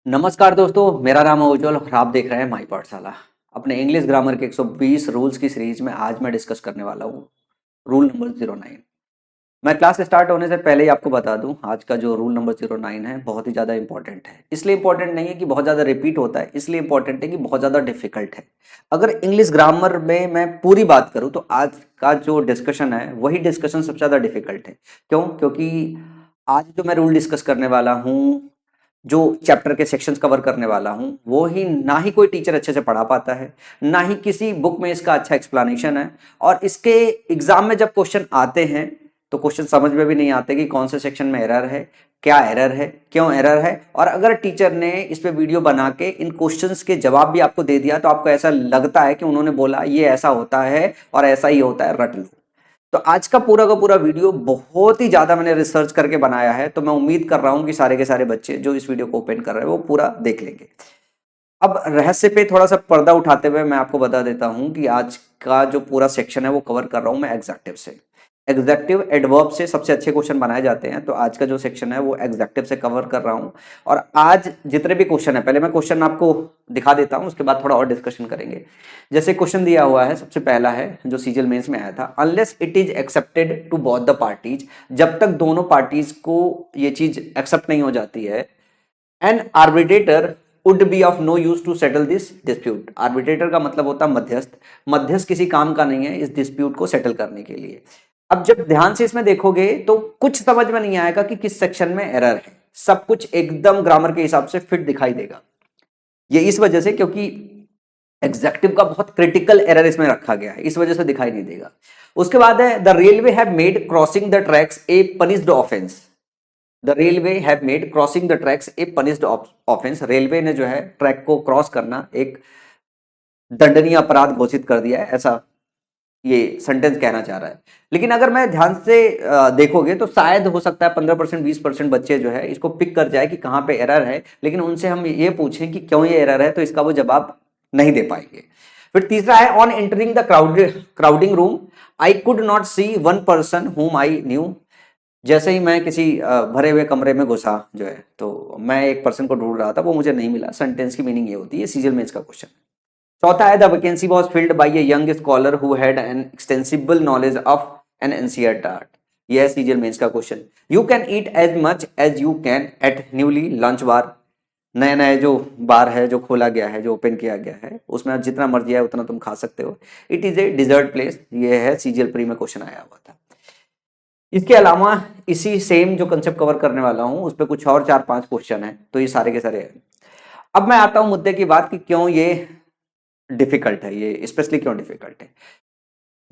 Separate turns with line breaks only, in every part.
नमस्कार दोस्तों, मेरा नाम है उज्जवल और आप देख रहे हैं माई पाठशाला। अपने इंग्लिश ग्रामर के 120 रूल्स की सीरीज में आज मैं डिस्कस करने वाला हूँ रूल नंबर 09। मैं क्लास स्टार्ट होने से पहले ही आपको बता दूं, आज का जो रूल नंबर 09 है बहुत ही ज़्यादा इंपॉर्टेंट है। इसलिए इंपॉर्टेंट नहीं है कि बहुत ज़्यादा रिपीट होता है, इसलिए इंपॉर्टेंट है कि बहुत ज़्यादा डिफिकल्ट है। अगर इंग्लिश ग्रामर में मैं पूरी बात करूँ तो आज का जो डिस्कशन है वही डिस्कशन सबसे ज़्यादा डिफिकल्ट है। क्यों? क्योंकि आज जो मैं रूल डिस्कस करने वाला हूँ, जो चैप्टर के सेक्शंस कवर करने वाला हूँ, वो ही ना ही कोई टीचर अच्छे से पढ़ा पाता है, ना ही किसी बुक में इसका अच्छा एक्सप्लेनेशन है। और इसके एग्जाम में जब क्वेश्चन आते हैं तो क्वेश्चन समझ में भी नहीं आते कि कौन से सेक्शन में एरर है, क्या एरर है, क्यों एरर है। और अगर टीचर ने इस पे वीडियो बना के इन क्वेश्चंस के जवाब भी आपको दे दिया तो आपको ऐसा लगता है कि उन्होंने बोला ये ऐसा होता है और ऐसा ही होता है, रट लो। तो आज का पूरा वीडियो बहुत ही ज्यादा मैंने रिसर्च करके बनाया है, तो मैं उम्मीद कर रहा हूं कि सारे के सारे बच्चे जो इस वीडियो को ओपन कर रहे हैं वो पूरा देख लेंगे। अब रहस्य पे थोड़ा सा पर्दा उठाते हुए मैं आपको बता देता हूं कि आज का जो पूरा सेक्शन है वो कवर कर रहा हूं मैं एग्जेक्टिव से। एग्जेक्टिव एडवर्ब से सबसे अच्छे क्वेश्चन बनाए जाते हैं, तो आज का जो सेक्शन है वो एग्जेक्टिव से कवर कर रहा हूं। और आज जितने भी क्वेश्चन है, पहले मैं क्वेश्चन आपको दिखा देता हूं, उसके बाद थोड़ा और डिस्कशन करेंगे। जैसे क्वेश्चन दिया हुआ है, सबसे पहला है जो सीजीएल मेंस में आया था, unless it is accepted to both the parties. जब तक दोनों पार्टीज को ये चीज एक्सेप्ट नहीं हो जाती है, an arbitrator would be of no use to settle this dispute. Arbitrator का मतलब होता है मध्यस्थ। मध्यस्थ किसी काम का नहीं है इस डिस्प्यूट को सेटल करने के लिए। अब जब ध्यान से इसमें देखोगे तो कुछ समझ में नहीं आएगा कि किस सेक्शन में एरर है। सब कुछ एकदम ग्रामर के हिसाब से फिट दिखाई देगा। ये इस वजह से क्योंकि एग्जेक्टिव का बहुत क्रिटिकल एरर इसमें रखा गया है, इस वजह से दिखाई नहीं देगा। उसके बाद है the railway have made crossing the tracks A punished offence. The railway have made crossing the tracks A punished offence. Railway ने जो है ट्रैक को क्रॉस करना एक दंडनीय अपराध घोषित कर दिया है, ऐसा ये सेंटेंस कहना चाह रहा है। लेकिन अगर मैं ध्यान से देखोगे तो शायद हो सकता है 15% 20% बच्चे जो है इसको पिक कर जाए कि कहाँ पे एरर है, लेकिन उनसे हम ये पूछें कि क्यों ये एरर है तो इसका वो जवाब नहीं दे पाएंगे। फिर तीसरा है on entering the crowding room I could not see one person whom I new. जैसे ही मैं किसी भरे हुए कमरे में घुसा जो है, तो मैं एक पर्सन को ढूंढ रहा था, वो मुझे नहीं मिला। सेंटेंस की मीनिंग ये होती है, सीरियल में इसका क्वेश्चन। चौथा है the vacancy was filled by a young scholar who had an extensible knowledge of an NCERT art. यह है सीरियल मेंस का question. You can eat as much as you can at newly lunch bar. नया नया जो बार है जो खोला गया है, जो ओपन किया गया है, उसमें आप जितना मर्जी है उतना तुम खा सकते हो। It is a desert place. ये है सीजीएल प्री में क्वेश्चन आया हुआ था। इसके अलावा इसी सेम जो कंसेप्ट कवर करने वाला हूं उस पर कुछ और 4-5 क्वेश्चन है, तो ये सारे के सारे हैं। अब मैं आता हूं मुद्दे की बात कि क्यों ये डिफिकल्ट है, ये स्पेशली क्यों डिफिकल्ट है।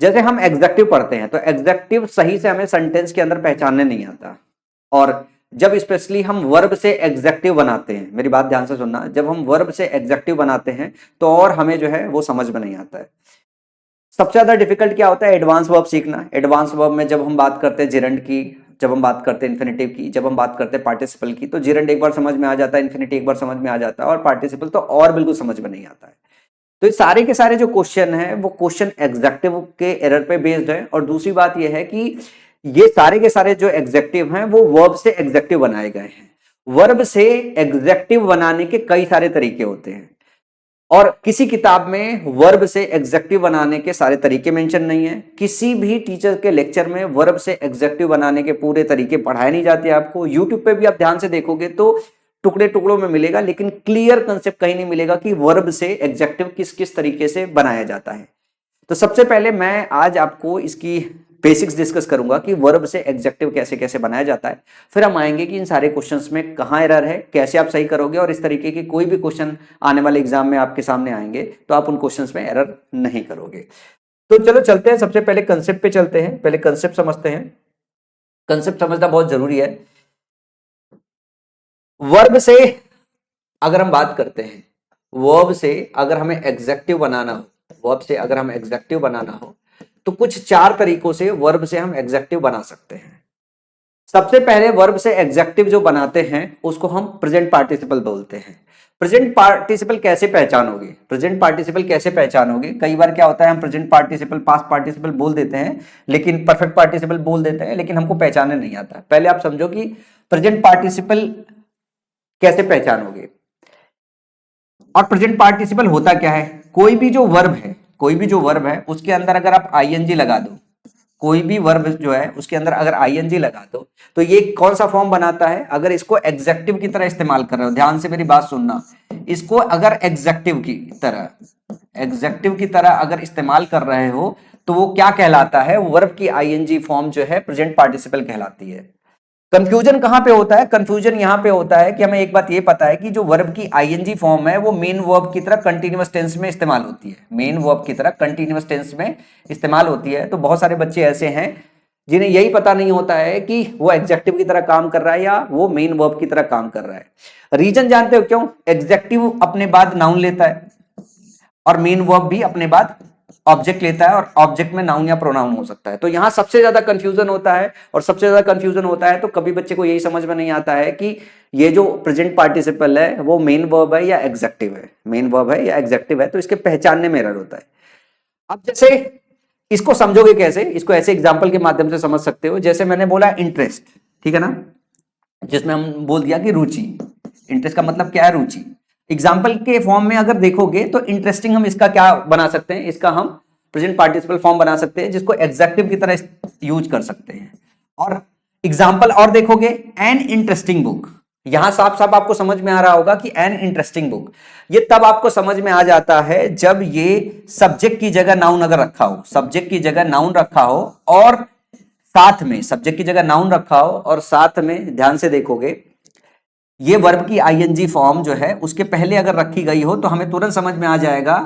जैसे हम एग्जेक्टिव पढ़ते हैं तो एग्जेक्टिव सही से हमें सेंटेंस के अंदर पहचानने नहीं आता। और जब स्पेशली हम वर्ब से एग्जेक्टिव बनाते हैं, मेरी बात ध्यान से सुनना, जब हम वर्ब से एग्जेक्टिव बनाते हैं तो और हमें जो है वो समझ में नहीं आता है। सबसे ज्यादा डिफिकल्ट क्या होता है? एडवांस वर्ब सीखना। एडवांस वर्ब में जब हम बात करते हैं जिरंड की, जब हम बात करते हैं इन्फिनेटिव की, जब हम बात करते हैं पार्टिसिपल की, तो जिरंड एक बार समझ में आ जाता है, इन्फिनेटिव एक बार समझ में आ जाता है, और पार्टिसिपल तो और बिल्कुल समझ में नहीं आता है। तो ये सारे के सारे जो क्वेश्चन है वो क्वेश्चन एग्जेक्टिव के एरर पे बेस्ड है। और दूसरी बात ये है कि ये सारे के सारे जो एग्जेक्टिव हैं वो वर्ब से एग्जेक्टिव बनाए गए हैं। वर्ब से एग्जेक्टिव बनाने के कई सारे तरीके होते हैं, और किसी किताब में वर्ब से एग्जेक्टिव बनाने के सारे तरीके मेंशन नहीं है। किसी भी टीचर के लेक्चर में वर्ब से एग्जेक्टिव बनाने के पूरे तरीके पढ़ाए नहीं जाते आपको। यूट्यूब पे भी आप ध्यान से देखोगे तो टुकड़े टुकड़ों में मिलेगा, लेकिन क्लियर कंसेप्ट कहीं नहीं मिलेगा कि वर्ब से एग्जेक्टिव किस किस तरीके से बनाया जाता है। तो सबसे पहले मैं आज आपको इसकी बेसिक्स डिस्कस करूंगा कि वर्ब से एग्जेक्टिव कैसे कैसे बनाया जाता है। फिर हम आएंगे कि इन सारे क्वेश्चंस में कहाँ एरर है, कैसे आप सही करोगे, और इस तरीके के कोई भी क्वेश्चन आने वाले एग्जाम में आपके सामने आएंगे तो आप उन क्वेश्चंस में एरर नहीं करोगे। तो चलो चलते हैं, सबसे पहले कंसेप्ट पे चलते हैं। पहले कंसेप्ट समझते हैं। कंसेप्ट समझना बहुत जरूरी है। वर्ब से अगर हम बात करते हैं, वर्ब से अगर हमें एग्जेक्टिव बनाना हो, वर्ब से अगर हमें एग्जेक्टिव बनाना हो तो कुछ 4 तरीकों से वर्ब से हम एग्जेक्टिव बना सकते हैं। सबसे पहले वर्ब से एग्जेक्टिव जो बनाते हैं उसको हम प्रेजेंट पार्टिसिपल बोलते हैं। प्रेजेंट पार्टिसिपल कैसे पहचानोगे? प्रेजेंट पार्टिसिपल कैसे पहचानोगे? कई बार क्या होता है, हम प्रेजेंट पार्टिसिपल पास्ट पार्टिसिपल बोल देते हैं, लेकिन परफेक्ट पार्टिसिपल बोल देते हैं, लेकिन हमको पहचानने नहीं आता। पहले आप समझो कि प्रेजेंट पार्टिसिपल कैसे पहचानोगे। और प्रेजेंट पार्टिसिपल होता क्या है, कोई भी जो वर्ब है, कोई भी जो वर्ब है उसके अंदर अगर आप आईएनजी लगा दो, कोई भी वर्ब जो है उसके अंदर अगर आईएनजी लगा दो तो ये कौन सा फॉर्म बनाता है, अगर इसको एग्जेक्टिव की तरह इस्तेमाल कर रहे हो, ध्यान से मेरी बात सुनना, इसको अगर एग्जेक्टिव की तरह अगर इस्तेमाल कर रहे हो तो वो क्या कहलाता है, वर्ब की आईएनजी फॉर्म जो है प्रेजेंट पार्टिसिपल कहलाती है। कंफ्यूजन कहां पे होता है, कंफ्यूजन यहां पे होता है कि हमें एक बात ये पता है कि जो वर्ब की आईएनजी फॉर्म है वो मेन वर्ब की तरह कंटीन्यूअस टेंस में इस्तेमाल होती है, मेन वर्ब की तरह कंटीन्यूअस टेंस में इस्तेमाल होती है। तो बहुत सारे बच्चे ऐसे हैं जिन्हें यही पता नहीं होता है कि वो एग्जेक्टिव की तरह काम कर रहा है या वो मेन वर्ब की तरह काम कर रहा है। रीजन जानते हो क्यों, एग्जेक्टिव अपने बाद नाउन लेता है और मेन वर्ब भी अपने बाद ऑब्जेक्ट लेता है, और ऑब्जेक्ट में नाउन या प्रोनाउन हो सकता है। तो यहां सबसे ज्यादा कंफ्यूजन होता है, और सबसे ज्यादा कंफ्यूजन होता है तो कभी बच्चे को यही समझ में नहीं आता है कि ये जो प्रेजेंट पार्टिसिपल है वो मेन वर्ब है या एग्जेक्टिव है, मेन वर्ब है या एग्जेक्टिव है, तो इसके पहचानने में एरर होता है। अब जैसे इसको समझोगे कैसे, इसको ऐसे एग्जाम्पल के माध्यम से समझ सकते हो, जैसे मैंने बोला इंटरेस्ट, ठीक है ना, जिसमें हम बोल दिया कि रुचि, इंटरेस्ट का मतलब क्या है, रुचि। एग्जाम्पल के फॉर्म में अगर देखोगे तो इंटरेस्टिंग हम इसका क्या बना सकते हैं, इसका हम प्रेजेंट पार्टिसिपल फॉर्म बना सकते हैं जिसको एग्जेक्टिव की तरह यूज कर सकते हैं। और एग्जाम्पल और देखोगे, एन इंटरेस्टिंग बुक, यहां साफ साफ आपको समझ में आ रहा होगा कि एन इंटरेस्टिंग बुक, ये तब आपको समझ में आ जाता है जब ये सब्जेक्ट की जगह नाउन अगर रखा हो, सब्जेक्ट की जगह नाउन रखा हो और साथ में, सब्जेक्ट की जगह नाउन रखा हो और साथ में ध्यान से देखोगे ये वर्ब की आईएनजी फॉर्म जो है उसके पहले अगर रखी गई हो तो हमें तुरंत समझ में आ जाएगा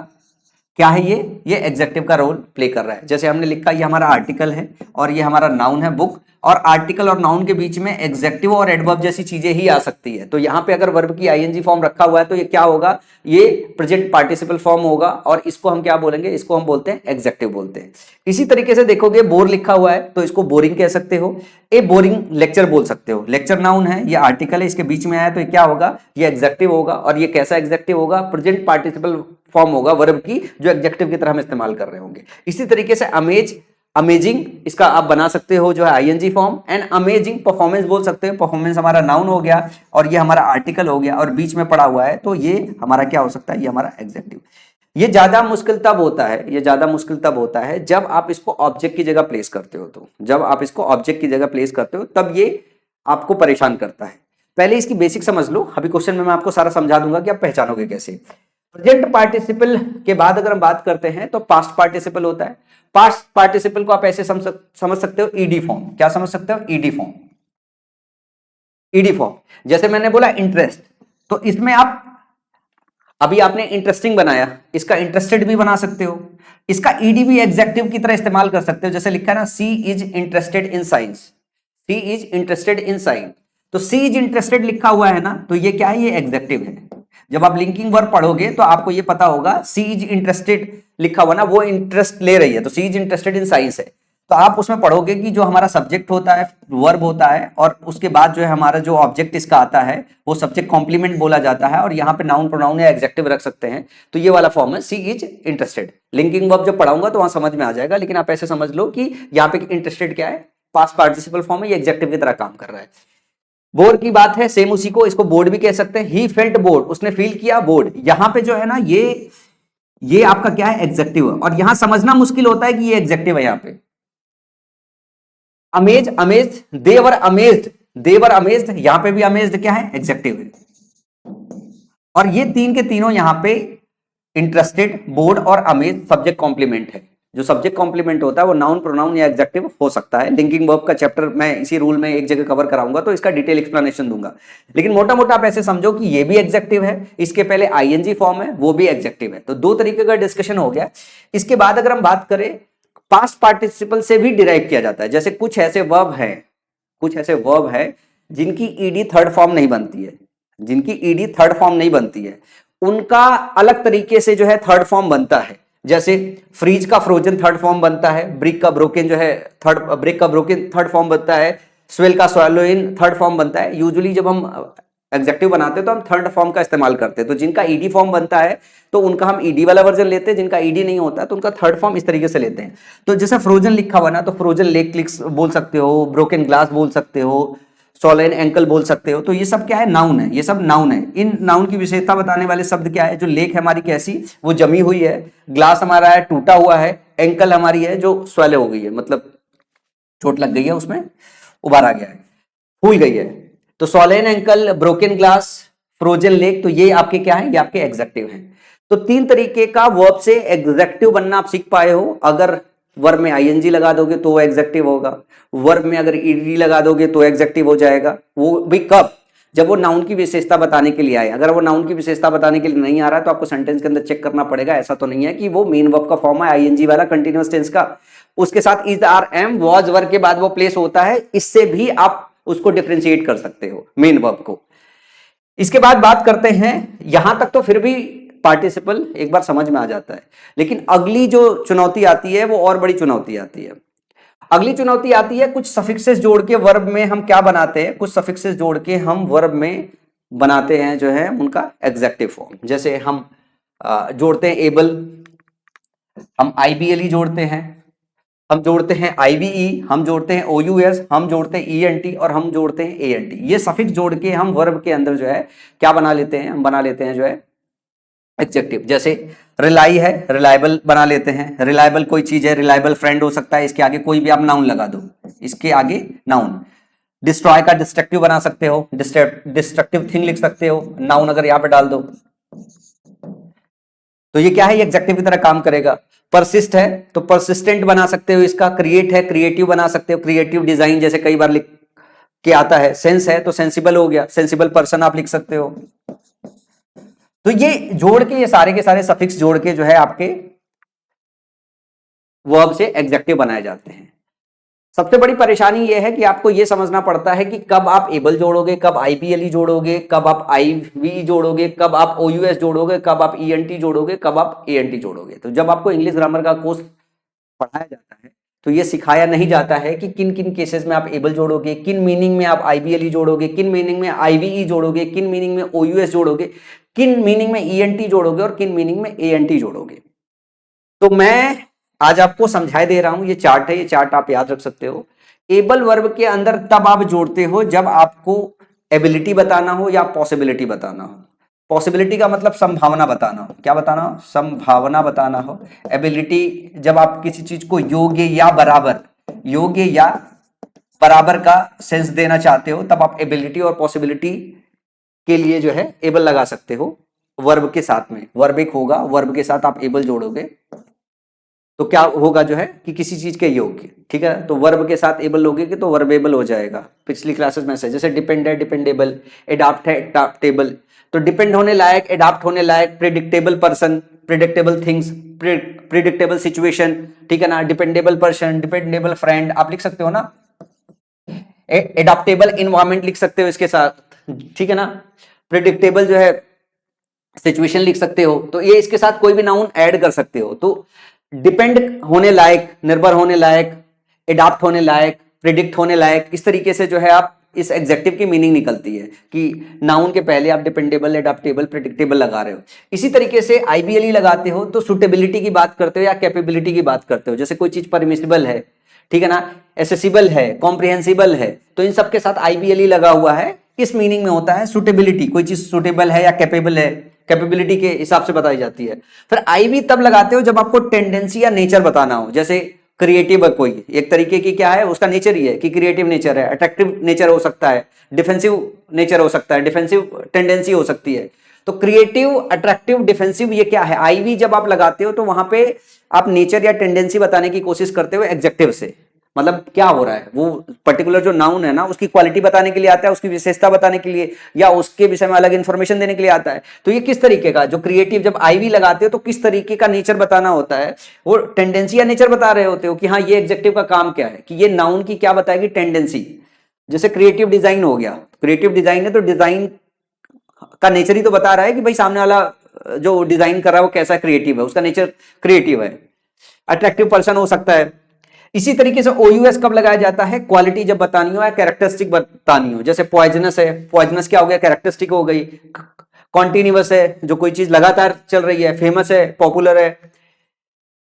क्या है, ये एग्जेक्टिव का रोल प्ले कर रहा है। जैसे हमने लिखा ये हमारा आर्टिकल है और ये हमारा नाउन है बुक, और आर्टिकल और नाउन के बीच में एग्जेक्टिव और एडवर्ब जैसी चीजें ही आ सकती है। तो यहां पे अगर वर्ब की आईएनजी फॉर्म रखा हुआ है तो ये क्या होगा, ये प्रेजेंट पार्टिसिपल फॉर्म होगा, और इसको हम क्या बोलेंगे, इसको हम बोलते हैं एग्जेक्टिव बोलते हैं। इसी तरीके से देखोगे बोर लिखा हुआ है तो इसको बोरिंग कह सकते हो, ए बोरिंग लेक्चर बोल सकते हो, लेक्चर नाउन है, ये आर्टिकल है, इसके बीच में आया तो ये क्या होगा, ये एग्जेक्टिव होगा। और ये कैसा एग्जेक्टिव होगा, प्रेजेंट पार्टिसिपल फॉर्म होगा वर्ब की, जो एग्जेक्टिव की तरह हम इस्तेमाल कर रहे होंगे। इसी तरीके से अमेज, अमेजिंग, इसका आप बना सकते हो जो है ING form. And amazing performance बोल सकते हो, परफॉर्मेंस हमारा नाउन हो गया और ये हमारा आर्टिकल हो गया और बीच में पड़ा हुआ है तो ये हमारा क्या हो सकता है, ये हमारा एग्जेक्टिव। ये ज्यादा मुश्किल तब होता है, ये ज्यादा मुश्किल तब होता है जब आप इसको ऑब्जेक्ट की जगह प्लेस करते हो। तो जब आप इसको ऑब्जेक्ट की जगह प्लेस करते हो तब ये आपको परेशान करता है। पहले इसकी बेसिक समझ लो, अभी क्वेश्चन में मैं आपको सारा समझा दूंगा कि आप पहचानोगे कैसे। प्रेजेंट पार्टिसिपल के बाद अगर हम बात करते हैं तो पास्ट पार्टिसिपल होता है। पास्ट पार्टिसिपल को आप ऐसे समझ सकते हो ईडी फॉर्म, क्या समझ सकते हो, ईडी फॉर्म, ईडी फॉर्म। जैसे मैंने बोला इंटरेस्ट, तो इसमें आप अभी आपने इंटरेस्टिंग बनाया, इसका इंटरेस्टेड भी बना सकते हो, इसका ईडी भी एग्जेक्टिव की तरह इस्तेमाल कर सकते हो। जैसे लिखा है ना, she is interested in science, she is interested in science, तो सी इज इंटरेस्टेड लिखा हुआ है ना, तो ये क्या है, ये एग्जेक्टिव है। जब आप लिंकिंग वर्ब पढ़ोगे तो आपको ये पता होगा, सी इज इंटरेस्टेड लिखा हुआ ना, वो इंटरेस्ट ले रही है, तो she is interested in science है। तो आप उसमें पढ़ोगे कि जो हमारा सब्जेक्ट होता है वर्ब होता है और उसके बाद जो है हमारा जो ऑब्जेक्ट इसका आता है वो सब्जेक्ट कॉम्प्लीमेंट बोला जाता है, और यहाँ पे नाउन प्रोनाउन या एग्जेक्टिव रख सकते हैं। तो ये वाला फॉर्म है सी इज इंटरेस्टेड। लिंकिंग वर्ब जब पढ़ाऊंगा तो वहां समझ में आ जाएगा, लेकिन आप ऐसे समझ लो कि यहाँ पे इंटरेस्टेड क्या है, पास्ट पार्टिसिपल फॉर्म है, ये एग्जेक्टिव की तरह काम कर रहा है। बोर की बात है, सेम उसी को, इसको बोर्ड भी कह सकते हैं। ही फेल्ट बोर्ड, उसने फील किया बोर्ड। यहां पे जो है ना, ये आपका क्या है, एग्जेक्टिव है, और यहां समझना मुश्किल होता है कि ये एग्जेक्टिव है। यहां पे अमेज, अमेज्ड, देवर अमेज्ड, देवर अमेज्ड, यहां पे भी अमेज्ड क्या है, एग्जेक्टिव है। और ये तीन के तीनों यहां पे इंटरेस्टेड, बोर्ड और अमेज सब्जेक्ट कॉम्प्लीमेंट है। जो सब्जेक्ट कॉम्प्लीमेंट होता है वो नाउन प्रोनाउन या एग्जेक्टिव हो सकता है। लिंकिंग वर्ब का चैप्टर मैं इसी रूल में एक जगह कवर कराऊंगा तो इसका डिटेल एक्सप्लेनेशन दूंगा, लेकिन मोटा मोटा आप ऐसे समझो कि ये भी एग्जेक्टिव है, इसके पहले आईएनजी फॉर्म है, वो भी एग्जेक्टिव है। तो दो तरीके का डिस्कशन हो गया। इसके बाद अगर हम बात करें, पास्ट पार्टिसिपल से भी डिराइव किया जाता है। जैसे कुछ ऐसे वर्ब है, कुछ ऐसे वर्ब है जिनकी ईडी थर्ड फॉर्म नहीं बनती है, जिनकी ईडी थर्ड फॉर्म नहीं बनती है, उनका अलग तरीके से जो है थर्ड फॉर्म बनता है। जैसे फ्रीज का फ्रोजन थर्ड फॉर्म बनता है, ब्रिक का ब्रोकन जो है ब्रिक का ब्रोकन थर्ड फॉर्म बनता है, स्वेल का स्वैलोइन थर्ड फॉर्म बनता है। यूजुअली जब हम एग्जेक्टिव बनाते हैं तो हम थर्ड फॉर्म का इस्तेमाल करते हैं। तो जिनका ईडी फॉर्म बनता है तो उनका हम ईडी वाला वर्जन लेते हैं, जिनका ईडी नहीं होता तो उनका थर्ड फॉर्म इस तरीके से लेते हैं। तो जैसे फ्रोजन लिखा हुआ ना, तो फ्रोजन लेग क्लिक्स बोल सकते हो, ब्रोकन ग्लास बोल सकते हो, सोलेन एंकल बोल सकते हो। तो ये सब क्या है, नाउन है, ये सब नाउन है। इन नाउन की विशेषता बताने वाले शब्द क्या है, जो लेक है हमारी कैसी, वो जमी हुई है, ग्लास हमारा है टूटा हुआ है, एंकल हमारी है जो स्वेल हो गई है, मतलब चोट लग गई है, उसमें उबार आ गया है, फूल गई है। तो Solan ankle, broken glass, frozen lake, तो ये आपके क्या है, ये आपके एग्जेक्टिव हैं। तो तीन तरीके का वर्ब से एग्जेक्टिव बनना आप सीख पाए हो। अगर वर्ब में आईएनजी लगा दोगे तो वो एग्जेक्टिव होगा, वर्ब में अगर ईडी लगा दोगे तो एग्जेक्टिव हो जाएगा। वो भी कब, जब वो नाउन की विशेषता बताने के लिए आए। अगर वो नाउन की विशेषता बताने के लिए नहीं आ रहा है तो आपको सेंटेंस के अंदर चेक करना पड़ेगा। ऐसा तो नहीं है कि वो मेन वर्ब का फॉर्म है आईएनजी वाला कंटीन्यूअस टेंस का, उसके साथ is are am was verb के बाद वो प्लेस होता है, इससे भी आप उसको डिफरेंशिएट कर सकते हो मेन वर्ब को। इसके बाद बात करते हैं, यहां तक तो फिर भी पार्टिसिपल एक बार समझ में आ जाता है, लेकिन अगली जो चुनौती आती है वो और बड़ी चुनौती आती है। अगली चुनौती आती है कुछ सफिक्सेस जोड़ के वर्ब में हम क्या बनाते हैं, कुछ सफिक्सेस जोड़ के हम वर्ब में बनाते हैं जो है उनका एग्जेक्टिव फॉर्म। जैसे हम जोड़ते हैं एबल, हम आईबीएलई जोड़ते हैं, हम जोड़ते हैं आईवीई, हम जोड़ते हैं ओयूएस, हम जोड़ते हैं ईएनटी और हम जोड़ते हैं एएनटी। ये सफिक्स जोड़ के हम वर्ब के अंदर जो है क्या बना लेते हैं, हम बना लेते हैं जो है एडजेक्टिव। जैसे रिलाई है, रिलायबल बना लेते हैं, रिलायबल कोई चीज है, रिलायबल फ्रेंड हो सकता है, इसके आगे कोई भी आप नाउन लगा दो, इसके आगे नाउन। डिस्ट्रॉय का डिस्ट्रक्टिव बना सकते हो, डिस्ट्रक्टिव थिंग लिख सकते हो, नाउन अगर यहां पे डाल दो तो ये क्या है, ये एग्जेक्टिव की तरह काम करेगा। परसिस्ट है तो परसिस्टेंट बना सकते हो इसका, क्रिएट है क्रिएटिव बना सकते हो, क्रिएटिव डिजाइन जैसे कई बार लिख के आता है। सेंस है तो सेंसिबल हो गया, सेंसिबल पर्सन आप लिख सकते हो। तो ये जोड़ के, ये सारे के सारे सफिक्स जोड़ के जो है आपके वर्ब से एग्जेक्टिव बनाए जाते हैं। सबसे बड़ी परेशानी यह है कि आपको यह समझना पड़ता है कि कब आप एबल जोड़ोगे, कब आईबीएलई जोड़ोगे, कब आप आईवी जोड़ोगे, कब आप ओयूएस जोड़ोगे, कब आप ईएनटी जोड़ोगे, कब आप एएनटी जोड़ोगे। तो जब आपको इंग्लिश ग्रामर का कोर्स पढ़ाया जाता है तो यह सिखाया नहीं जाता है कि किन किन केसेस में आप एबल जोड़ोगे, किन मीनिंग में आप आईबीएलई जोड़ोगे, किन मीनिंग में आईवीई जोड़ोगे, किन मीनिंग में ओयूएस जोड़ोगे, किन मीनिंग में ईएनटी जोड़ोगे और किन मीनिंग में एएनटी जोड़ोगे। तो मैं आज आपको समझाई दे रहा हूं, ये चार्ट है, ये चार्ट आप याद रख सकते हो। एबल वर्ब के अंदर तब आप जोड़ते हो जब आपको एबिलिटी बताना हो या पॉसिबिलिटी बताना हो। पॉसिबिलिटी का मतलब संभावना बताना हो, क्या बताना हो, संभावना बताना हो। एबिलिटी जब आप किसी चीज को योग्य या बराबर, योग्य या बराबर का सेंस देना चाहते हो तब आप एबिलिटी और पॉसिबिलिटी के लिए जो है एबल लगा सकते हो वर्ब के साथ में। वर्ब एक होगा, वर्ब के साथ आप एबल जोड़ोगे तो क्या होगा जो है कि किसी चीज के योग्य, ठीक है। तो वर्ब के साथ एबल लोगे तो वर्बेबल हो जाएगा। पिछली क्लासेस में से जैसे डिपेंड है डिपेंडेबल, एडाप्ट है एडाप्टेबल। तो डिपेंड होने लायक, एडाप्ट होने लायक, predictable person, predictable things, predictable situation, ठीक है ना। डिपेंडेबल पर्सन, डिपेंडेबल फ्रेंड आप लिख सकते हो ना। एडाप्टेबल इन्वायरमेंट लिख सकते हो इसके साथ, ठीक है ना। प्रिडिक्टेबल जो है सिचुएशन लिख सकते हो। तो ये इसके साथ कोई भी नाउन ऐड कर सकते हो। तो डिपेंड होने लायक, निर्भर होने लायक, एडाप्ट होने लायक, प्रिडिक्ट होने लायक, इस तरीके से जो है आप इस एग्जेक्टिव की मीनिंग निकलती है कि नाउन के पहले आप डिपेंडेबल, एडाप्टेबल, प्रिडिक्टेबल लगा रहे हो। इसी तरीके से आईबीएलई लगाते हो तो सुटेबिलिटी की बात करते हो या कैपेबिलिटी की बात करते हो। जैसे कोई चीज परमिसिबल है, ठीक है ना, एसेसिबल है, कॉम्प्रिहेंसिबल है, तो इन सब के साथ आईबीएलई लगा हुआ है। किस मीनिंग में होता है, सुटेबिलिटी, कोई चीज सुटेबल है या कैपेबल है, कैपेबिलिटी के हिसाब से बताई जाती है। फिर आईवी तब लगाते हो जब आपको टेंडेंसी या नेचर बताना हो। जैसे क्रिएटिव है कोई, एक तरीके की क्या है, उसका नेचर ही है कि क्रिएटिव नेचर है, अट्रैक्टिव नेचर हो सकता है, डिफेंसिव नेचर हो सकता है, डिफेंसिव टेंडेंसी हो सकती है। तो क्रिएटिव, अट्रैक्टिव, डिफेंसिव, ये क्या है, आईवी जब आप लगाते हो तो वहां पे आप नेचर या टेंडेंसी बताने की कोशिश करते हो एग्जेक्टिव से। मतलब क्या हो रहा है, वो पर्टिकुलर जो नाउन है ना उसकी क्वालिटी बताने के लिए आता है, उसकी विशेषता बताने के लिए, या उसके विषय में अलग इंफॉर्मेशन देने के लिए आता है। तो ये किस तरीके का, जो क्रिएटिव जब आईवी लगाते हो तो किस तरीके का नेचर बताना होता है, वो टेंडेंसी या नेचर बता रहे होते हो कि हाँ ये एग्जेक्टिव का काम क्या है, कि ये नाउन की क्या बताएगी, टेंडेंसी। जैसे क्रिएटिव डिजाइन हो गया, क्रिएटिव डिजाइन है तो डिजाइन का नेचर ही तो बता रहा है कि भाई सामने वाला जो डिजाइन कर रहा है वो कैसा क्रिएटिव है, उसका नेचर क्रिएटिव है। अट्रैक्टिव पर्सन हो सकता है। इसी तरीके से ओयूएस कब लगाया जाता है, क्वालिटी जब बतानी हो या कैरेक्टरिस्टिक बतानी हो। जैसे पॉइजनस है, पॉइजनस क्या हो गया, कैरेक्टरिस्टिक हो गई। कॉन्टिन्यूअस है, जो कोई चीज लगातार चल रही है। फेमस है, पॉपुलर है।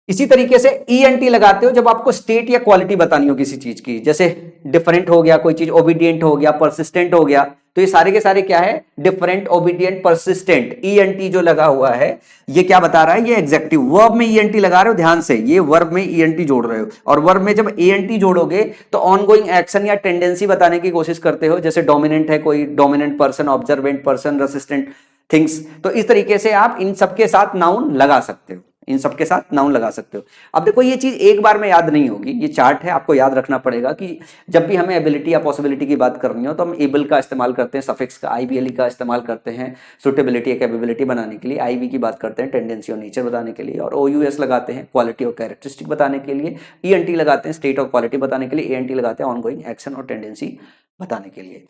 इसी तरीके से ईएनटी लगाते हो जब आपको स्टेट या क्वालिटी बतानी हो किसी चीज की, जैसे डिफरेंट हो गया कोई चीज, ओबीडियंट हो गया, परसिस्टेंट हो गया, तो ये सारे के सारे क्या है, डिफरेंट, ओबीडियंट, परसिस्टेंट। ईएनटी जो लगा हुआ है ये क्या बता रहा है, ये एग्जेक्टिव। वर्ब में ईएनटी लगा रहे हो, ध्यान से, ये वर्ब में ईएनटी जोड़ रहे हो, और वर्ब में जब ईएनटी जोड़ोगे तो ऑनगोइंग एक्शन या टेंडेंसी बताने की कोशिश करते हो, जैसे डोमिनेंट है कोई, dominant person, observant person, resistant things. तो इस तरीके से आप इन सबके साथ नाउन लगा सकते हो, इन सबके साथ नाउन लगा सकते हो। अब देखो ये चीज एक बार में याद नहीं होगी, ये चार्ट है, आपको याद रखना पड़ेगा कि जब भी हमें एबिलिटी या पॉसिबिलिटी की बात करनी हो तो हम एबल का इस्तेमाल करते हैं, सफिक्स का, आईबीएल का इस्तेमाल करते हैं सुटेबिलिटी या कैपेबिलिटी बनाने के लिए, आईवी की बात करते हैं टेंडेंसी और नेचर बताने के लिए, और ओयूएस लगाते हैं क्वालिटी और कैरेक्टरिस्टिक बताने के लिए, ईएनटी लगाते हैं स्टेट और क्वालिटी बताने के लिए, एएनटी लगाते हैं ऑनगोइंग एक्शन और टेंडेंसी बताने के लिए।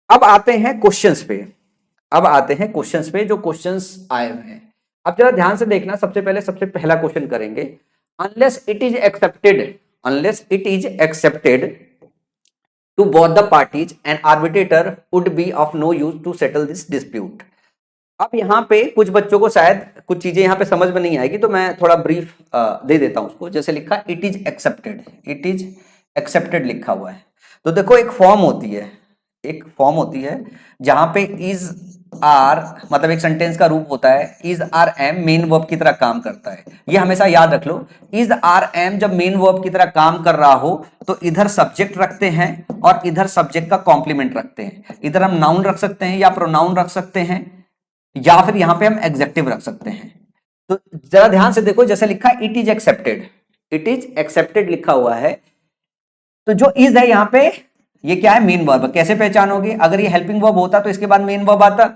अब आते हैं क्वेश्चंस पे, अब आते हैं क्वेश्चंस पे, जो क्वेश्चंस आए हुए हैं। अब जरा ध्यान से देखना, सबसे पहला क्वेश्चन करेंगे, unless it is accepted to both the parties an arbitrator would be of no use to settle this dispute. अब यहाँ पे कुछ बच्चों को शायद कुछ चीजें यहाँ पे समझ में नहीं आएगी, तो मैं थोड़ा ब्रीफ दे देता हूं उसको। जैसे लिखा इट इज एक्सेप्टेड लिखा हुआ है, तो देखो एक फॉर्म होती है जहां पे इज आर मतलब एक सेंटेंस का रूप होता है, is are am main verb की तरह काम करता है, ये हमेशा याद रख लो। इज आर एम जब मेन वर्ब की तरह काम कर रहा हो तो इधर सब्जेक्ट रखते हैं और इधर सब्जेक्ट का कॉम्प्लीमेंट रखते हैं। इधर हम नाउन रख सकते हैं या प्रोनाउन रख सकते हैं, या फिर यहां पे हम एग्जेक्टिव रख सकते हैं। तो जरा ध्यान से देखो, जैसे लिखा इट इज एक्सेप्टेड लिखा हुआ है, तो जो इज है यहां पे ये क्या है, मेन वर्ब। कैसे पहचानोगे, अगर ये हेल्पिंग वर्ब होता तो इसके बाद मेन वर्ब आता,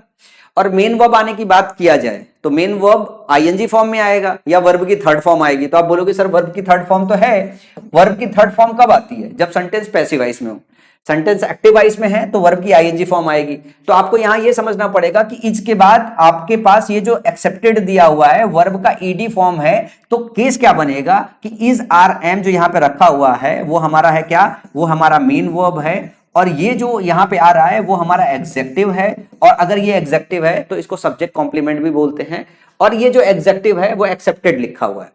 और मेन वर्ब आने की बात किया जाए तो मेन वर्ब आईएनजी फॉर्म में आएगा या वर्ब की थर्ड फॉर्म आएगी। तो आप बोलोगे सर वर्ब की थर्ड फॉर्म तो है, वर्ब की थर्ड फॉर्म कब आती है, जब सेंटेंस पैसिव वॉइस में हो। सेंटेंस एक्टिव वॉइस में है तो वर्ब की आईएनजी फॉर्म आएगी। तो आपको यहां ये समझना पड़ेगा कि इज के बाद आपके पास ये जो एक्सेप्टेड दिया हुआ है वर्ब का ईडी फॉर्म है, तो केस क्या बनेगा कि इज आर एम जो यहां पे रखा हुआ है वो हमारा है क्या, वो हमारा मेन वर्ब है, और ये जो यहां पे आ रहा है वो हमारा एग्जेक्टिव है। और अगर ये एग्जेक्टिव है तो इसको सब्जेक्ट कॉम्प्लीमेंट भी बोलते हैं, और ये जो एग्जेक्टिव है वो एक्सेप्टेड लिखा हुआ है,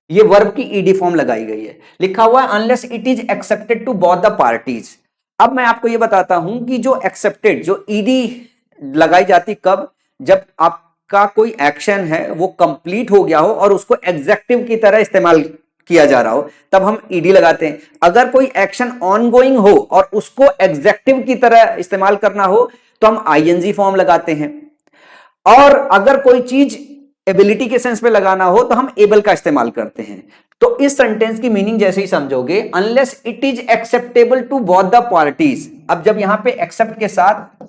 ये वर्ब की ईडी फॉर्म लगाई गई है, लिखा हुआ है unless it is accepted to both the parties. अब मैं आपको ये बताता हूं कि जो एक्सेप्टेड, जो ईडी लगाई जाती कब, जब आपका कोई एक्शन है वो कंप्लीट हो गया हो और उसको एग्जेक्टिव की तरह इस्तेमाल किया जा रहा हो, तब हम ईडी लगाते हैं। अगर कोई एक्शन ऑनगोइंग हो और उसको एग्जेक्टिव की तरह इस्तेमाल करना हो तो हम आईएनजी फॉर्म लगाते हैं, और अगर कोई चीज एबिलिटी के सेंस में लगाना हो तो हम एबल का इस्तेमाल करते हैं। तो इस सेंटेंस की मीनिंग जैसे ही समझोगे, unless it is acceptable to both the parties. अब जब यहां पे एक्सेप्ट के साथ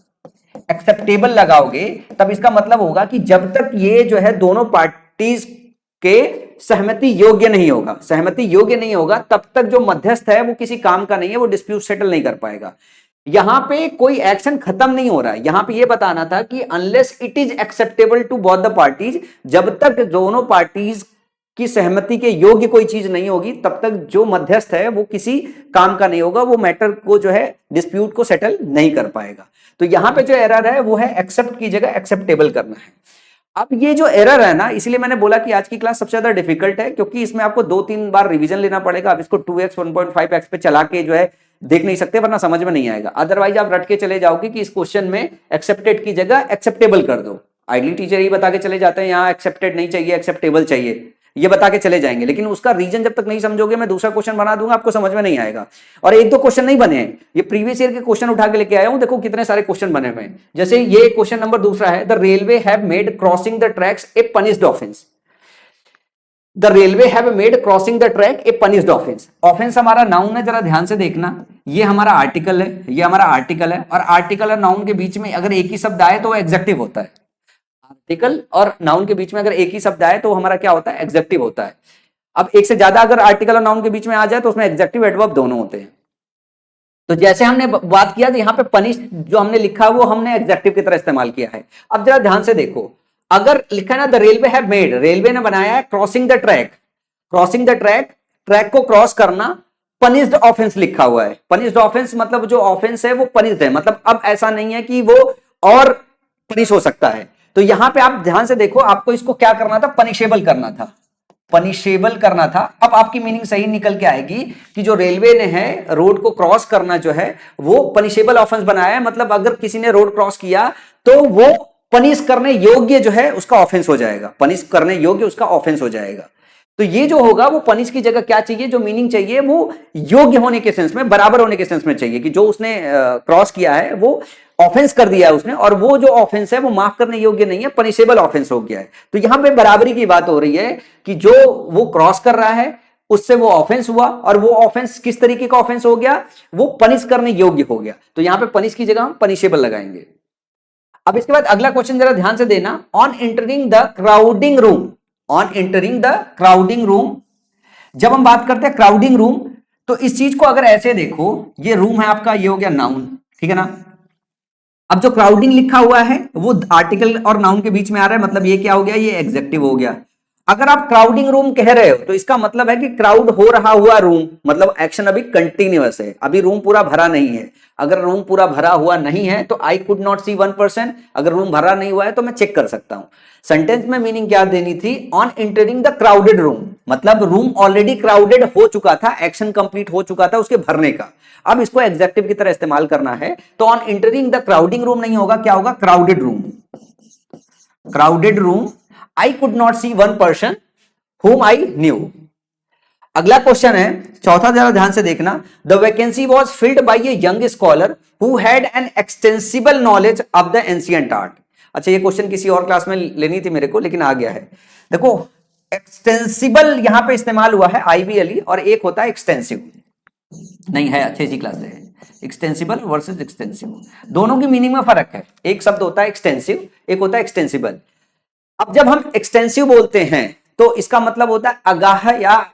एक्सेप्टेबल लगाओगे तब इसका मतलब होगा कि जब तक ये जो है दोनों पार्टीज के सहमति योग्य नहीं होगा तब तक जो मध्यस्थ है वो किसी काम का नहीं है, वो डिस्प्यूट सेटल नहीं कर पाएगा। यहां पे कोई एक्शन खत्म नहीं हो रहा है, यहां पे ये बताना था कि unless it is acceptable to both the parties, जब तक दोनों पार्टीज की सहमति के योग्य कोई चीज नहीं होगी तब तक जो मध्यस्थ है वो किसी काम का नहीं होगा, वो मैटर को जो है डिस्प्यूट को सेटल नहीं कर पाएगा। तो यहां पे जो एरर है वो है एक्सेप्ट की जगह एक्सेप्टेबल करना है। अब ये जो एरर है ना, इसलिए मैंने बोला कि आज की क्लास सबसे ज्यादा डिफिकल्ट है, क्योंकि इसमें आपको 2-3 बार रिवीजन लेना पड़ेगा। अब इसको 2x 1.5x पे चला के जो है देख नहीं सकते, वरना समझ में नहीं आएगा। अदरवाइज आप रट के चले जाओगे कि इस क्वेश्चन में एक्सेप्टेड की जगह एक्सेप्टेबल कर दो। आइडली टीचर ही बता के चले जाते हैं यहाँ एक्सेप्टेड नहीं चाहिए, एक्सेप्टेबल चाहिए, ये बता के चले जाएंगे, लेकिन उसका रीजन जब तक नहीं समझोगे मैं दूसरा क्वेश्चन बना दूंगा, आपको समझ में नहीं आएगा। और 1-2 क्वेश्चन नहीं बने हैं, ये प्रीवियस ईयर के क्वेश्चन उठा के लेके आया हूं, देखो कितने सारे क्वेश्चन बने हुए हैं। जैसे ये क्वेश्चन नंबर दूसरा है, the railway have made crossing the tracks A punished offence. The railway have made crossing the track A punished offence. Offence हमारा नाउन है, जरा ध्यान से देखना, ये हमारा आर्टिकल है, ये हमारा आर्टिकल है, और आर्टिकल और नाउन के बीच में अगर एक ही शब्द आए तो वो एग्जेक्टिव होता है। आर्टिकल और नाउन के बीच में अगर एक ही शब्द आए तो हमारा क्या होता है, एग्जेक्टिव होता है। अब एक से ज्यादा अगर आर्टिकल और नाउन के बीच में आ जाए तो उसमें एडजेक्टिव एडवर्ब दोनों होते हैं। तो जैसे हमने बात किया, तो यहाँ पे पनिश जो हमने लिखा वो हमने एडजेक्टिव की तरह इस्तेमाल किया है। अब जरा ध्यान से देखो, अगर लिखा है ना the railway have made, railway ने बनाया है crossing the track, crossing the track, track को क्रॉस करना, पनिश्ड ऑफेंस लिखा हुआ है। पनिश्ड ऑफेंस मतलब जो ऑफेंस है वो पनिश्ड है, मतलब अब ऐसा नहीं है कि वो और पनिश हो सकता है। तो यहां पे आप ध्यान से देखो, आपको इसको क्या करना था, पनिशेबल करना था। पनिशेबल करना था। अब आपकी मीनिंग सही निकल के आएगी कि जो रेलवे ने है रोड को क्रॉस करना जो है वो पनिशेबल ऑफेंस बनाया है, मतलब अगर किसी ने रोड क्रॉस किया तो वो पनिश करने योग्य जो है उसका ऑफेंस हो जाएगा, पनिश करने योग्य उसका ऑफेंस हो जाएगा। तो ये जो होगा वो पनिश की जगह क्या चाहिए, जो मीनिंग चाहिए वो योग्य होने के सेंस में, बराबर होने के सेंस में चाहिए कि जो उसने क्रॉस किया है वो ऑफेंस कर दिया है उसने, और वो जो ऑफेंस है वो माफ करने योग्य नहीं है, पनिशेबल ऑफेंस हो गया है। तो यहां पे बराबरी की बात हो रही है कि जो वो क्रॉस कर रहा है उससे वो ऑफेंस हुआ, और वो ऑफेंस किस तरीके का ऑफेंस हो गया, वो पनिश करने योग्य हो गया। तो यहां पे पनिश की जगह हम पनिशेबल लगाएंगे। अब इसके बाद अगला क्वेश्चन जरा ध्यान से देना, on entering the crowding room, on entering the crowding room. जब हम बात करते हैं क्राउडिंग रूम तो इस चीज को अगर ऐसे देखो, ये रूम है आपका, ये हो गया नाउन, ठीक है ना। अब जो क्राउडिंग लिखा हुआ है वो आर्टिकल और नाउन के बीच में आ रहा है, मतलब ये क्या हो गया, ये एग्जेक्टिव हो गया। अगर आप क्राउडिंग रूम कह रहे हो तो इसका मतलब है कि क्राउड हो रहा हुआ रूम, मतलब एक्शन अभी कंटिन्यूअस है, अभी रूम पूरा भरा नहीं है। अगर रूम पूरा भरा हुआ नहीं है तो आई कुड नॉट सी 1%, अगर रूम भरा नहीं हुआ है तो मैं चेक कर सकता हूं। सेंटेंस में मीनिंग क्या देनी थी, on entering the crowded room, मतलब रूम ऑलरेडी क्राउडेड हो चुका था, एक्शन कंप्लीट हो चुका था उसके भरने का। अब इसको एग्जेक्टिव की तरह इस्तेमाल करना है, तो on entering the crowding room नहीं होगा, क्या होगा, crowded room, crowded room. I could not see 1% whom I knew। अगला क्वेश्चन है चौथा, जरा ध्यान से देखना, the vacancy was filled by a young scholar who had an extensible knowledge of the ancient art. अच्छा, ये क्वेश्चन किसी और क्लास में लेनी थी मेरे को, लेकिन आ गया है। देखो एक्सटेंसिबल यहां पे इस्तेमाल हुआ है IBLE, और एक होता है एक्सटेंसिव, नहीं है अच्छी सी क्लास है। एक्सटेंसिबल वर्सेस एक्सटेंसिव, दोनों की मीनिंग में फर्क है, एक शब्द होता है एक्सटेंसिव, एक होता है एक्सटेंसिबल। अब जब हम एक्सटेंसिव बोलते हैं तो इसका मतलब होता है अगाह या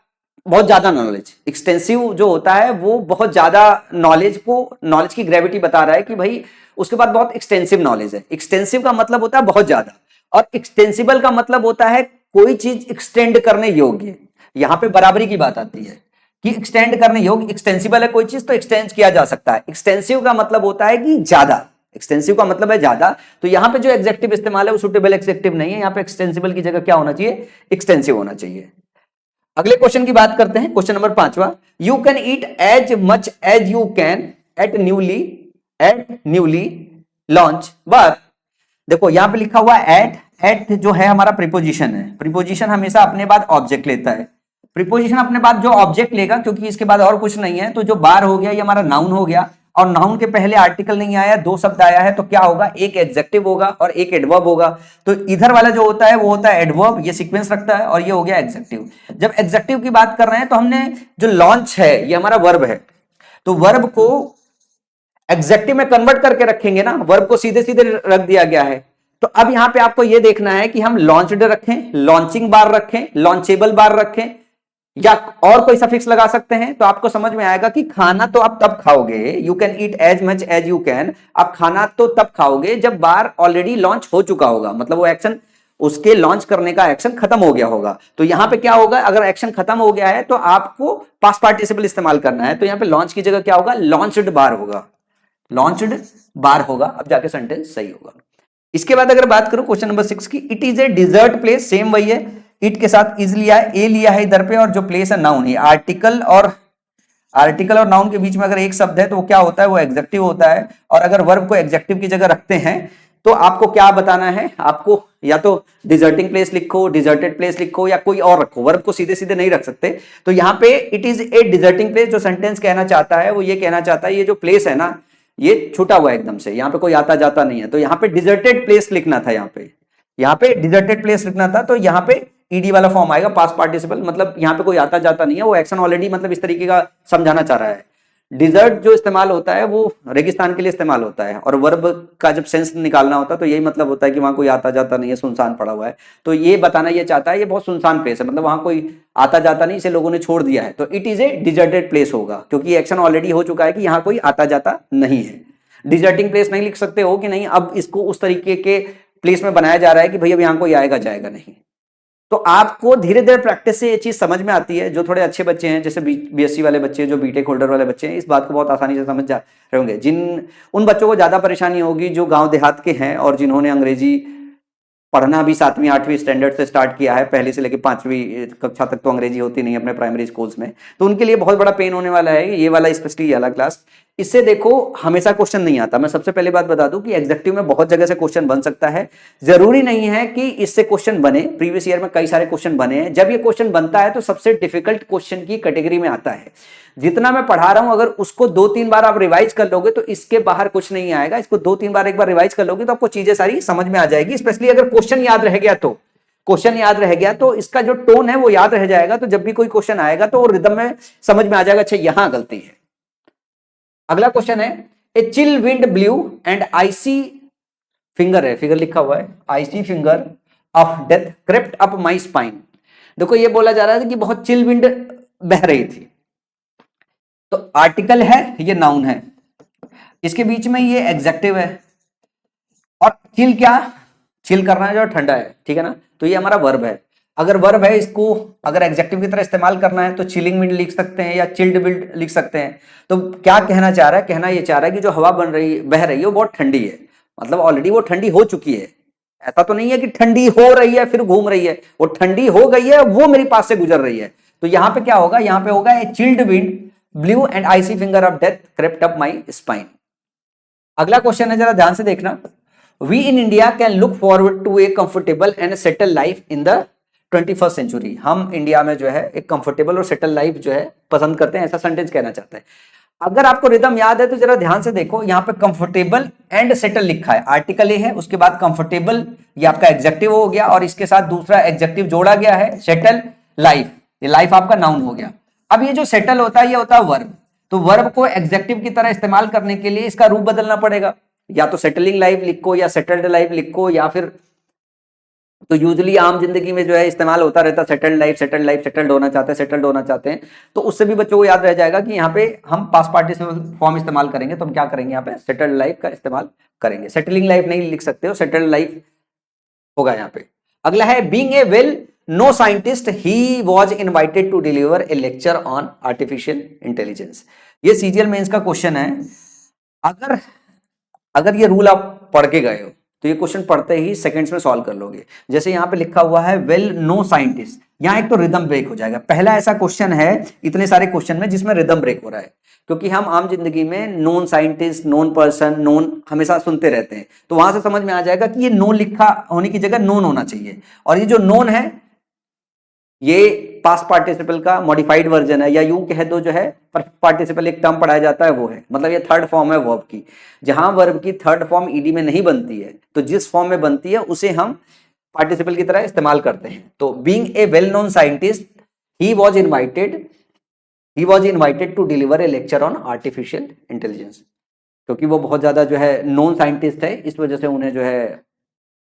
बहुत ज्यादा नॉलेज। एक्सटेंसिव जो होता है वो बहुत ज्यादा नॉलेज को, नॉलेज की ग्रेविटी बता रहा है कि भाई उसके बाद बहुत एक्सटेंसिव नॉलेज है। एक्सटेंसिव का मतलब होता है बहुत ज्यादा, और एक्सटेंसिबल का मतलब होता है कोई चीज एक्सटेंड करने योग्य। यहां पे बराबरी की बात आती है कि एक्सटेंड करने योग्य, एक्सटेंसिबल है कोई चीज तो एक्सटेंड किया जा सकता है। एक्सटेंसिव का मतलब होता है कि ज्यादा, एक्सटेंसिव का मतलब है ज्यादा। तो यहां पे जो एडजेक्टिव इस्तेमाल है वो सुटेबल एडजेक्टिव नहीं है, यहां पे एक्सटेंसिबल की जगह क्या होना चाहिए, एक्सटेंसिव होना चाहिए। अगले क्वेश्चन की बात करते हैं, क्वेश्चन नंबर 5वां, you can eat as much as you can at newly launch bar. देखो यहां पे लिखा हुआ एट जो है हमारा प्रीपोजिशन है, प्रीपोजिशन हमेशा अपने बाद ऑब्जेक्ट लेता है। प्रीपोजिशन अपने बाद जो ऑब्जेक्ट लेगा, क्योंकि इसके बाद और कुछ नहीं है, तो जो बार हो गया ये हमारा नाउन हो गया, और नाउन के पहले आर्टिकल नहीं आया, दो शब्द आया है, तो क्या होगा, एक एडजेक्टिव होगा और एक एडवर्ब होगा। तो इधर वाला जो होता है वो होता है एडवर्ब, ये सीक्वेंस रखता है, और ये हो गया एडजेक्टिव। जब एडजेक्टिव की बात कर रहे हैं तो हमने जो लॉन्च है ये हमारा वर्ब है, तो वर्ब को एडजेक्टिव में कन्वर्ट करके रखेंगे ना, वर्ब को सीधे सीधे रख दिया गया है। तो अब यहां पे आपको ये देखना है कि हम लॉन्च्ड रखें, लॉन्चिंग बार रखें, लॉन्चेबल बार रखें, या और कोई सफिक्स लगा सकते हैं। तो आपको समझ में आएगा कि खाना तो आप तब खाओगे, you can eat as much as you can, आप खाना तो तब खाओगे जब बार ऑलरेडी लॉन्च हो चुका होगा, मतलब वो एक्शन, उसके लॉन्च करने का एक्शन खत्म हो गया होगा। तो यहां पे क्या होगा, अगर एक्शन खत्म हो गया है तो आपको पास्ट पार्टिसिपल इस्तेमाल करना है, तो यहां पे लॉन्च की जगह क्या होगा, लॉन्च्ड बार होगा, लॉन्च्ड बार होगा, अब जाके सेंटेंस सही होगा। इसके बाद अगर बात करूं क्वेश्चन नंबर 6 की, it is a desert place, same वही है, इट के साथ इज लिया है, ए लिया है इधर पे, और जो प्लेस है नाउन है। आर्टिकल और नाउन के बीच में अगर एक शब्द है तो वो क्या होता है, वो एग्जेक्टिव होता है। और अगर वर्ब को एग्जेक्टिव की जगह रखते हैं तो आपको क्या बताना है, आपको या तो डिजर्टिंग प्लेस लिखो, डिजर्टेड प्लेस लिखो, या कोई और रखो, वर्ब को सीधे सीधे नहीं रख सकते। तो यहां पे इट इज ए डिजर्टिंग प्लेस, जो सेंटेंस कहना चाहता है वो ये कहना चाहता है ये जो प्लेस है ना ये छूटा हुआ है एकदम से, यहाँ पे कोई आता जाता नहीं है, तो यहाँ पे डिजर्टेड प्लेस लिखना था, यहाँ पे डिजर्टेड प्लेस लिखना था। तो यहाँ पे ईडी वाला फॉर्म आएगा, पास्ट पार्टिसिपल, मतलब यहाँ पे कोई आता जाता नहीं है, वो एक्शन ऑलरेडी, मतलब इस तरीके का समझाना चाह रहा है। डिजर्ट जो इस्तेमाल होता है वो रेगिस्तान के लिए इस्तेमाल होता है, और वर्ब का जब सेंस निकालना होता है तो यही मतलब होता है कि वहां कोई आता जाता नहीं है, सुनसान पड़ा हुआ है। तो ये बताना ये चाहता है ये बहुत सुनसान प्लेस है, मतलब वहां कोई आता जाता नहीं, इसे लोगों ने छोड़ दिया है, तो it is A deserted place होगा, क्योंकि एक्शन ऑलरेडी हो चुका है कि यहाँ कोई आता जाता नहीं है। डिजर्टिंग प्लेस नहीं लिख सकते हो कि नहीं, अब इसको उस तरीके के प्लेस में बनाया जा रहा है कि भैया यहाँ कोई आएगा जाएगा नहीं। तो आपको धीरे धीरे प्रैक्टिस से ये चीज समझ में आती है। जो थोड़े अच्छे बच्चे हैं, जैसे BSc वाले बच्चे, जो बीटेक होल्डर वाले बच्चे हैं, इस बात को बहुत आसानी से समझ जा रहे होंगे। उन बच्चों को ज्यादा परेशानी होगी जो गांव देहात के हैं और जिन्होंने अंग्रेजी पढ़ना भी 7वीं 8वीं स्टैंडर्ड से स्टार्ट किया है, पहली से लेकर 5वीं कक्षा तक तो अंग्रेजी होती नहीं अपने प्राइमरी स्कूल्स में, तो उनके लिए बहुत बड़ा पेन होने वाला है ये वाला, स्पेशली ये वाला क्लास। इससे देखो हमेशा क्वेश्चन नहीं आता। मैं सबसे पहले बात बता दूं कि एग्जेक्टिव में बहुत जगह से क्वेश्चन बन सकता है, जरूरी नहीं है कि इससे क्वेश्चन बने। प्रीवियस ईयर में कई सारे क्वेश्चन बने हैं। जब ये क्वेश्चन बनता है तो सबसे डिफिकल्ट क्वेश्चन की कैटेगरी में आता है। जितना मैं पढ़ा रहा हूं अगर उसको 2-3 बार आप रिवाइज कर लोगे तो इसके बाहर कुछ नहीं आएगा। इसको 2-3 बार एक बार रिवाइज कर लोगे तो आपको चीजें सारी समझ में आ जाएगी। स्पेशली अगर क्वेश्चन याद रह गया तो, क्वेश्चन याद रह गया तो इसका जो टोन है वो याद रह जाएगा। तो जब भी कोई क्वेश्चन आएगा तो रिदम में समझ में आ जाएगा, अच्छा यहां गलती है। अगला क्वेश्चन है, a chill wind blue and icy finger है, फिगर लिखा हुआ है, icy finger of death crept up my spine. देखो ये बोला जा रहा था कि बहुत चिल विंड बह रही थी। तो आर्टिकल है, ये नाउन है, इसके बीच में ये एग्जेक्टिव है, और चिल क्या, चिल करना है जो ठंडा है, ठीक है ना, तो ये हमारा वर्ब है। अगर वर्ब है इसको अगर एग्जेक्टिव की तरह इस्तेमाल करना है तो चिलिंग विंड लिख सकते हैं या चिल्ड विंड लिख सकते हैं। तो क्या कहना चाह रहा है, कहना ये चाह रहा है कि जो हवा बन रही बह रही है वो बहुत ठंडी है, मतलब ऑलरेडी वो ठंडी हो चुकी है। ऐसा तो नहीं है कि ठंडी हो रही है फिर घूम रही है, वो ठंडी हो गई है वो मेरे पास से गुजर रही है। तो यहां पे क्या होगा, यहां पे होगा a chilled wind blue and icy finger of death crept up my spine. अगला क्वेश्चन है, जरा ध्यान से देखना। We in India can look forward to a comfortable and settle life in the 21st century. हम इंडिया में जो है एक कंफर्टेबल और सेटल लाइफ जो है पसंद करते हैं, ऐसा सेंटेंस कहना चाहते हैं। अगर आपको रिदम याद है तो जरा ध्यान से देखो, यहाँ पे कंफर्टेबल एंड सेटल लिखा है, आर्टिकल ए है, उसके बाद कंफर्टेबल ये आपका एग्जेक्टिव हो गया और इसके साथ दूसरा एग्जेक्टिव जोड़ा गया है सेटल लाइफ, ये लाइफ आपका नाउन हो गया। अब ये जो सेटल होता है ये होता है वर्ब। तो वर्ब को एग्जेक्टिव की तरह इस्तेमाल करने के लिए इसका रूप बदलना पड़ेगा, या तो सेटलिंग लाइफ लिखो या सेटल्ड लाइफ लिखो, या फिर तो यूजुअली आम जिंदगी में जो है इस्तेमाल होता रहता settled life, settled life, settled होना चाहते हैं, सेटल्ड होना चाहते हैं। तो उससे भी बच्चों को याद रह जाएगा कि यहाँ पे हम पास्ट पार्टिसिपल फॉर्म इस्तेमाल करेंगे, तो हम क्या करेंगे यहाँ पे सेटल्ड लाइफ का इस्तेमाल करेंगे। सेटलिंग लाइफ नहीं लिख सकते हो, सेटल्ड लाइफ होगा यहाँ पे। अगला है, being a well known scientist he was invited to deliver a lecture on artificial intelligence. ये सीजीएल मेंस का क्वेश्चन है। अगर अगर ये रूल आप पढ़ के गए हो तो ये क्वेश्चन पढ़ते ही सेकंड्स में सॉल्व कर लोगे। जैसे यहाँ पे लिखा हुआ है वेल नो साइंटिस्ट, यहाँ एक तो रिदम ब्रेक हो जाएगा। पहला ऐसा क्वेश्चन है इतने सारे क्वेश्चन में जिसमें रिदम ब्रेक हो रहा है, क्योंकि हम आम जिंदगी में non scientist, non person, non हमेशा सुनते रहते हैं। तो वहां से समझ में आ जाएगा कि ये नॉन लिखा होने की जगह नॉन होना चाहिए, और ये जो नॉन है ये पास्ट पार्टिसिपल का मॉडिफाइड वर्जन है, या यूं कह दो जो है पार्टिसिपल एक टर्म पढ़ाया जाता है वो है, मतलब ये थर्ड फॉर्म है वर्ब की। जहां वर्ब की थर्ड फॉर्म ईडी में नहीं बनती है तो जिस फॉर्म में बनती है उसे हम पार्टिसिपल की तरह इस्तेमाल करते हैं। तो being a well known scientist he was invited to deliver a lecture on artificial intelligence, क्योंकि वो बहुत ज्यादा जो है नॉन साइंटिस्ट है, इस वजह से उन्हें जो है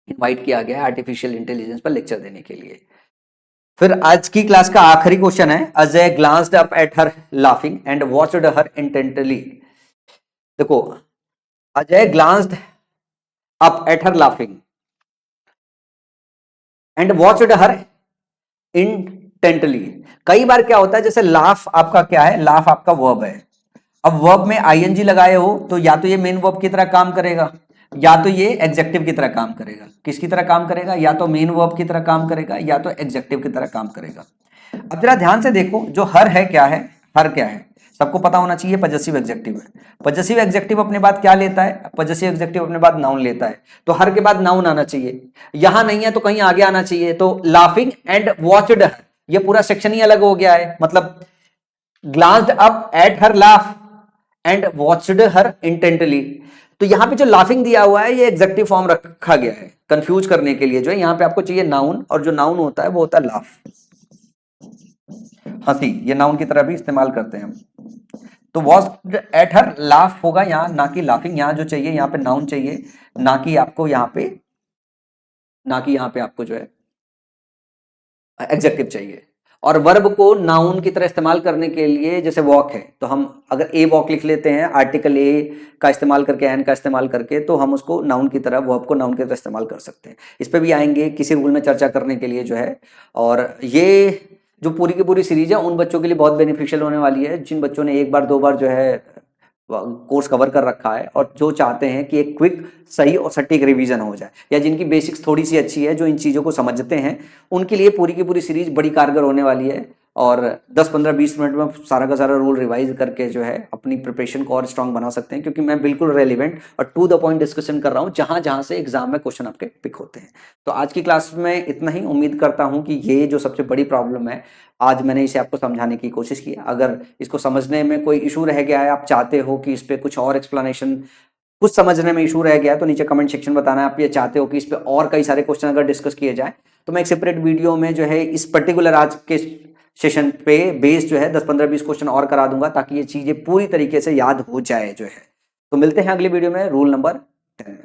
इन्वाइट किया गया है आर्टिफिशियल इंटेलिजेंस पर लेक्चर देने के लिए। फिर आज की क्लास का आखिरी क्वेश्चन है, Ajay glanced up at her laughing and watched her intently. देखो, Ajay glanced up at her laughing and watched her intently. कई बार क्या होता है, जैसे लाफ आपका क्या है, लाफ आपका वर्ब है। अब वर्ब में आईएनजी लगाए हो तो या तो ये मेन वर्ब की तरह काम करेगा या तो ये एग्जेक्टिव की तरह काम करेगा। किसकी तरह काम करेगा, या तो मेन वर्ब की तरह काम करेगा या तो एग्जेक्टिव की तरह काम करेगा। अब जरा ध्यान से देखो, जो हर है क्या है, हर क्या है सबको पता होना चाहिए, पजेसिव एग्जेक्टिव है। पजेसिव एग्जेक्टिव अपने बाद क्या लेता है, पजेसिव एग्जेक्टिव अपने बाद नाउन लेता है, तो हर के बाद नाउन आना चाहिए। यहां नहीं है तो कहीं आगे आना चाहिए। तो लाफिंग एंड वॉच्ड हर, ये पूरा सेक्शन ही अलग हो गया है, मतलब glanced up at her laugh and watched her intently. तो यहां पे जो लाफिंग दिया हुआ है ये एग्जेक्टिव फॉर्म रखा गया है कंफ्यूज करने के लिए। जो है यहां पे आपको चाहिए नाउन, और जो नाउन होता है वो होता है लाफ, हंसी, ये नाउन की तरह भी इस्तेमाल करते हैं हम। तो वॉच्ड एट हर लाफ होगा यहाँ, ना कि लाफिंग। यहाँ जो चाहिए यहाँ पे नाउन चाहिए, ना कि आपको यहाँ पे आपको जो है एग्जेक्टिव चाहिए। और वर्ब को नाउन की तरह इस्तेमाल करने के लिए, जैसे वॉक है तो हम अगर ए वॉक लिख लेते हैं आर्टिकल ए का इस्तेमाल करके, एन का इस्तेमाल करके, तो हम उसको नाउन की तरह, वर्ब को नाउन की तरह इस्तेमाल कर सकते हैं। इस पे भी आएंगे किसी रूल में चर्चा करने के लिए जो है। और ये जो पूरी की पूरी सीरीज है उन बच्चों के लिए बहुत बेनिफिशियल होने वाली है जिन बच्चों ने एक बार दो बार जो है कोर्स कवर कर रखा है और जो चाहते हैं कि एक क्विक, सही और सटीक रिवीजन हो जाए, या जिनकी बेसिक्स थोड़ी सी अच्छी है, जो इन चीज़ों को समझते हैं, उनके लिए पूरी की पूरी सीरीज बड़ी कारगर होने वाली है। और 10 15 20 मिनट में सारा का सारा रूल रिवाइज करके जो है अपनी प्रिपरेशन को और स्ट्रांग बना सकते हैं, क्योंकि मैं बिल्कुल रेलिवेंट और टू द पॉइंट डिस्कशन कर रहा हूँ जहाँ जहाँ से एग्जाम में क्वेश्चन आपके पिक होते हैं। तो आज की क्लास में इतना ही। उम्मीद करता हूँ कि ये जो सबसे बड़ी प्रॉब्लम है, आज मैंने इसे आपको समझाने की कोशिश की। अगर इसको समझने में कोई इशू रह गया है, आप चाहते हो कि इस पर कुछ और एक्सप्लेनेशन, कुछ समझने में इशू रह गया है, तो नीचे कमेंट सेक्शन बताना है। आप ये चाहते हो कि इस पे और कई सारे क्वेश्चन अगर डिस्कस किए जाए, तो मैं एक सेपरेट वीडियो में जो है इस पर्टिकुलर आज के सेशन पे बेस जो है 10 15 20 क्वेश्चन और करा दूंगा, ताकि ये चीजें पूरी तरीके से याद हो जाए जो है। तो मिलते हैं अगली वीडियो में रूल नंबर 10 में।